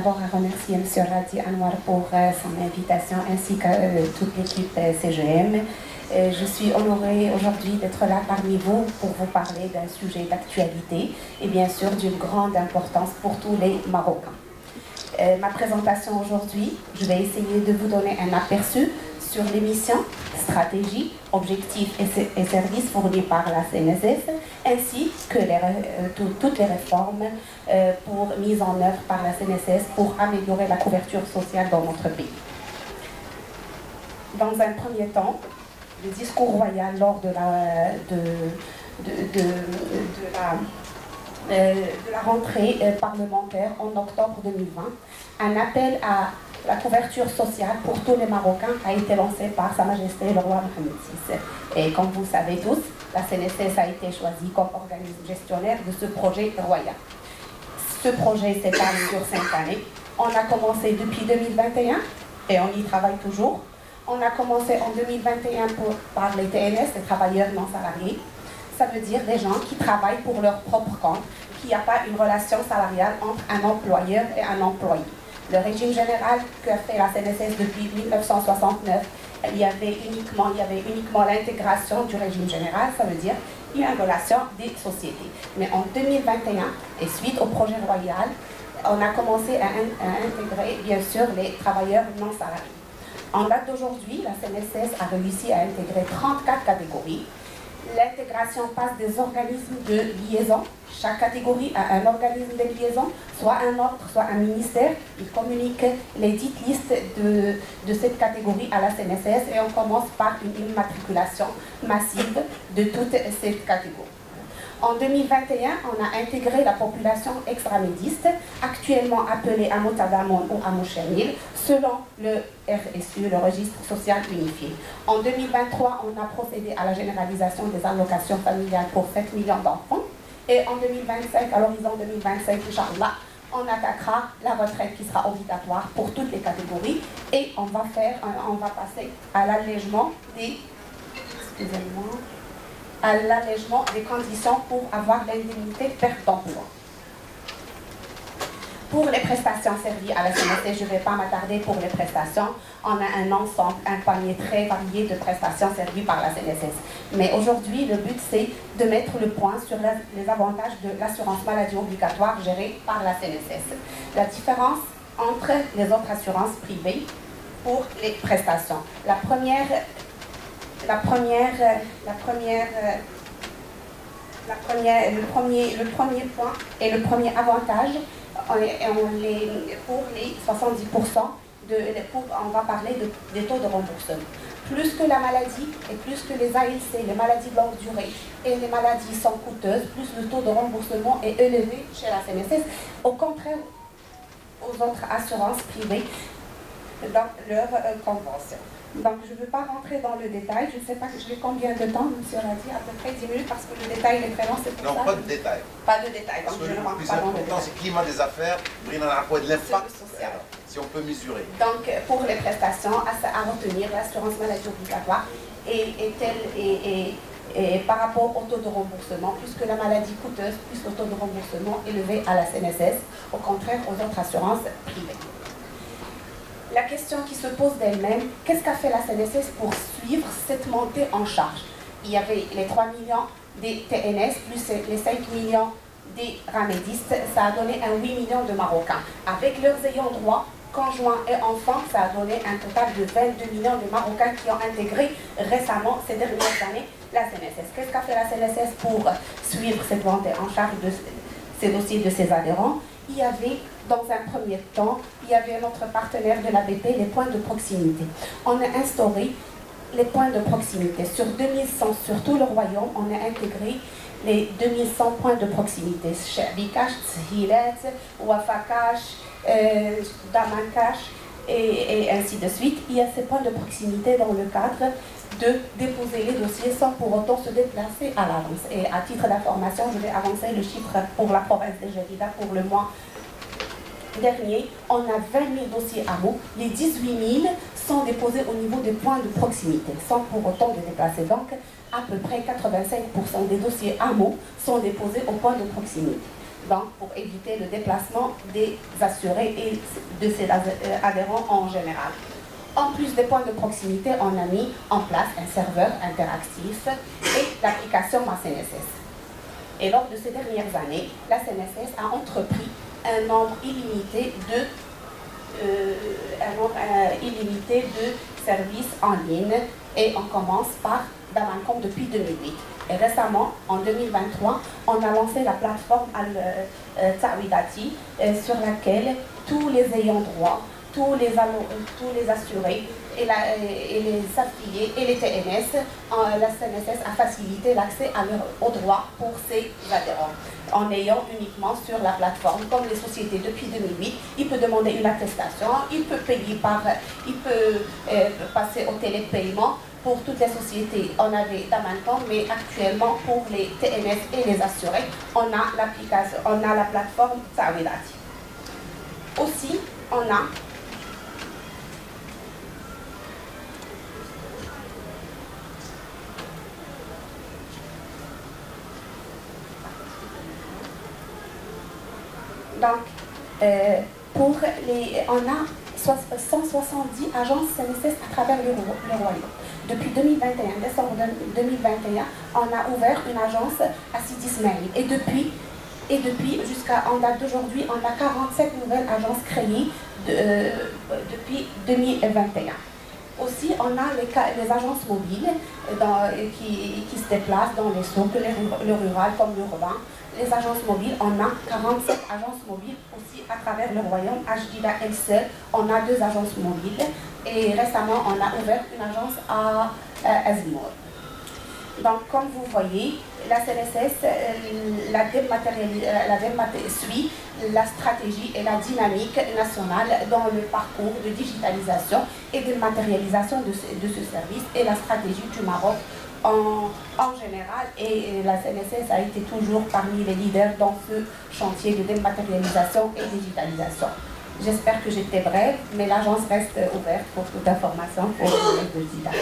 d'abord à remercier M. Radi Anwar pour son invitation ainsi que toute l'équipe CGM. Je suis honorée aujourd'hui d'être là parmi vous pour vous parler d'un sujet d'actualité et bien sûr d'une grande importance pour tous les Marocains. Ma présentation aujourd'hui, je vais essayer de vous donner un aperçu sur les missions, stratégies, objectifs et services fournis par la CNSS, ainsi que toutes les réformes mises en œuvre par la CNSS pour améliorer la couverture sociale dans notre pays. Dans un premier temps, le discours royal lors de la rentrée parlementaire en octobre 2020, un appel à la couverture sociale pour tous les Marocains a été lancé par Sa Majesté le roi Mohamed VI. Et comme vous le savez tous, la CNSS a été choisie comme organisme gestionnaire de ce projet royal. Ce projet s'étale sur 5 années. On a commencé depuis 2021 et on y travaille toujours. On a commencé en 2021 par les TNS, les travailleurs non salariés. Ça veut dire des gens qui travaillent pour leur propre compte, qu'il n'y a pas une relation salariale entre un employeur et un employé. Le régime général qu'a fait la CNSS depuis 1969, il y avait uniquement l'intégration du régime général, ça veut dire qu'il y a une relation des sociétés. Mais en 2021, et suite au projet royal, on a commencé à intégrer bien sûr les travailleurs non salariés. En date d'aujourd'hui, la CNSS a réussi à intégrer 34 catégories. L'intégration passe des organismes de liaison. Chaque catégorie a un organisme de liaison, soit un ordre, soit un ministère. Ils communiquent les dites listes de cette catégorie à la CNSS et on commence par une immatriculation massive de toutes ces catégories. En 2021, on a intégré la population extramédiste, actuellement appelée Amotadamon ou Amouchenil, selon le RSU, le Registre social unifié. En 2023, on a procédé à la généralisation des allocations familiales pour 7 millions d'enfants. Et en 2025, à l'horizon 2025, Inch'Allah, on attaquera la retraite qui sera obligatoire pour toutes les catégories et on va passer à l'allègement des conditions pour avoir l'indemnité perte d'emploi. Pour les prestations servies à la CNSS, je ne vais pas m'attarder pour les prestations. On a un ensemble, un panier très varié de prestations servies par la CNSS. Mais aujourd'hui, le but, c'est de mettre le point sur les avantages de l'assurance maladie obligatoire gérée par la CNSS. La différence entre les autres assurances privées pour les prestations. Le premier point et le premier avantage, pour les 70%, on va parler des taux de remboursement. Plus que la maladie et plus que les ALC, les maladies de longue durée et les maladies sont coûteuses, plus le taux de remboursement est élevé chez la CNSS, au contraire aux autres assurances privées dans leur convention. Donc, je ne veux pas rentrer dans le détail. Je ne sais pas que j'ai combien de temps, M. Radi, à peu près 10 minutes, parce que le détail est très long, c'est pour ça. Non, pas de détail. Pas de détail, donc je ne rentre pas dans le détail. C'est le climat des affaires, de l'impact social, si on peut mesurer. Donc, pour les prestations, à retenir, l'assurance maladie obligatoire est par rapport au taux de remboursement, plus que la maladie coûteuse, plus le taux de remboursement élevé à la CNSS, au contraire aux autres assurances privées. La question qui se pose d'elle-même, qu'est-ce qu'a fait la CNSS pour suivre cette montée en charge? Il y avait les 3 millions des TNS plus les 5 millions des ramédistes, ça a donné un 8 millions de Marocains. Avec leurs ayants droit, conjoints et enfants, ça a donné un total de 22 millions de Marocains qui ont intégré récemment, ces dernières années, la CNSS. Qu'est-ce qu'a fait la CNSS pour suivre cette montée en charge de ces dossiers de ses adhérents? Il y avait, dans un premier temps, il y avait notre partenaire de l'ABP, les points de proximité. On a instauré les points de proximité. Sur 2100, sur tout le royaume, on a intégré les 2100 points de proximité. Bikash, Hilet, Wafakash, Damankash, et ainsi de suite. Il y a ces points de proximité dans le cadre de déposer les dossiers sans pour autant se déplacer à l'avance. Et à titre d'information, je vais avancer le chiffre pour la province de Jadida pour le mois dernier. On a 20 000 dossiers hameaux. Les 18 000 sont déposés au niveau des points de proximité, sans pour autant se déplacer. Donc, à peu près 85% des dossiers hameaux sont déposés au point de proximité. donc pour éviter le déplacement des assurés et de ces adhérents en général. En plus des points de proximité, on a mis en place un serveur interactif et l'application Ma CNSS. Et lors de ces dernières années, la CNSS a entrepris un nombre illimité de services en ligne, et on commence par Damancom depuis 2008. Et récemment, en 2023, on a lancé la plateforme Al-Tawidati sur laquelle tous les ayants droit, tous les assurés et les affiliés et les TNS, la CNSS a facilité l'accès aux droits pour ses adhérents. En ayant uniquement sur la plateforme, comme les sociétés depuis 2008, il peut demander une attestation, il peut passer au télépaiement. Pour toutes les sociétés, on avait Damancom, mais actuellement pour les TNS et les assurés, on a la plateforme Tawidati. Aussi, on a on a 170 agences CNSS à travers le Royaume. Depuis 2021, décembre 2021, on a ouvert une agence à Sidi Ismail. Et depuis jusqu'à en date d'aujourd'hui, on a 47 nouvelles agences créées depuis 2021. Aussi, on a les agences mobiles qui se déplacent dans les souks, le rural comme l'urbain. Les agences mobiles, on a 47 agences mobiles aussi à travers le royaume. Ajdida elle seule, on a 2 agences mobiles. Et récemment, on a ouvert une agence à Azmour. Donc, comme vous voyez, la CNSS suit la stratégie et la dynamique nationale dans le parcours de digitalisation et de matérialisation de ce service et la stratégie du Maroc en général, et la CNSS a été toujours parmi les leaders dans ce chantier de dématérialisation et digitalisation. J'espère que j'étais brève, mais l'agence reste ouverte pour toute information pour les candidats.